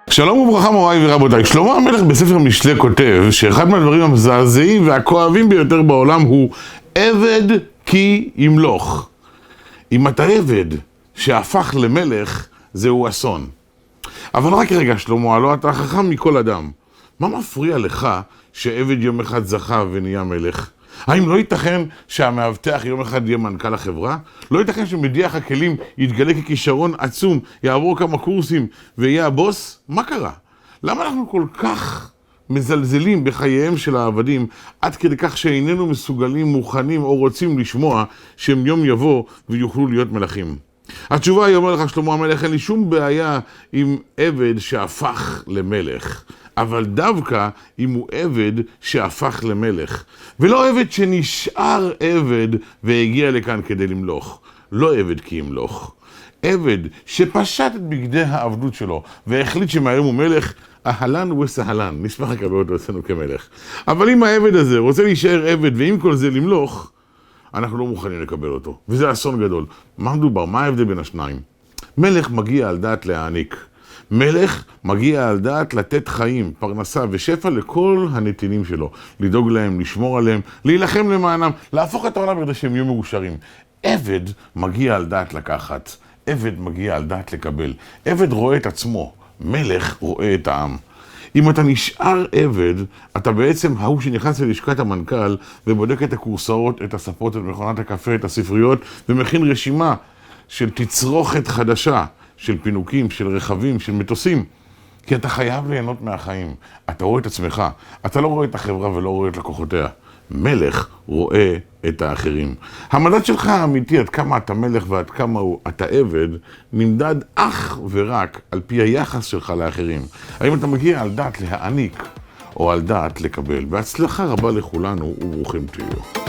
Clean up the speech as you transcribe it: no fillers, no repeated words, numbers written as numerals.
שלום וברכה מוריי ורבותיי, שלמה המלך בספר משלי כותב שאחד מהדברים המזעזעים והכואבים ביותר בעולם הוא עבד כי ימלוך. אם אתה עבד שהפך למלך, זהו אסון. אבל רק רגע שלמה, הלא אתה חכם מכל אדם. מה מפריע לך שעבד יום אחד זכה ונהיה מלך? האם לא ייתכן שהמאבטח יום אחד יהיה מנכ"ל החברה? לא ייתכן שמדיח הכלים יתגלה ככישרון עצום, יעבור כמה קורסים ויהיה הבוס? מה קרה? למה אנחנו כל כך מזלזלים בחייהם של העבדים עד כדי כך שאיננו מסוגלים, מוכנים או רוצים לשמוע שהם יום יבוא ויוכלו להיות מלכים? התשובה היא, אומר לך שלמה המלך, אין לי שום בעיה עם עבד שהפך למלך, אבל דווקא אם הוא עבד שהפך למלך, ולא עבד שנשאר עבד והגיע לכאן כדי למלוך. לא עבד כי ימלוך. עבד שפשט את בגדי העבדות שלו והחליט שמהיום הוא מלך, אהלן וסהלן, נשמח לקבל אותו אצלנו כמלך. אבל אם העבד הזה רוצה להישאר עבד ועם כל זה למלוך, אנחנו לא מוכנים לקבל אותו, וזה אסון גדול. מה מדובר? מה ההבדל בין השניים? מלך מגיע על דעת להעניק. מלך מגיע על דעת לתת חיים, פרנסה ושפע לכל הנתינים שלו. לדאוג להם, לשמור עליהם, להילחם למענם, להפוך את העולם כדי שהם יהיו מאושרים. עבד מגיע על דעת לקחת. עבד מגיע על דעת לקבל. עבד רואה את עצמו, מלך רואה את העם. אם אתה נשאר עבד, אתה בעצם ההוא שנכנס ללשכת המנכ"ל ובודק את הקורסאות, את הספות, את מכונת הקפה, את הספריות, ומכין רשימה של תצרוכת חדשה, של פינוקים, של רכבים, של מטוסים. כי אתה חייב ליהנות מהחיים. אתה רואה את עצמך, אתה לא רואה את החברה ולא רואה את לקוחותיה. מלך רואה את האחרים. המדד שלך האמיתי, עד כמה אתה מלך ועד כמה אתה עבד, נמדד אך ורק על פי היחס שלך לאחרים. האם אתה מגיע על דעת להעניק או על דעת לקבל? בהצלחה רבה לכולנו וברוכים תהיו.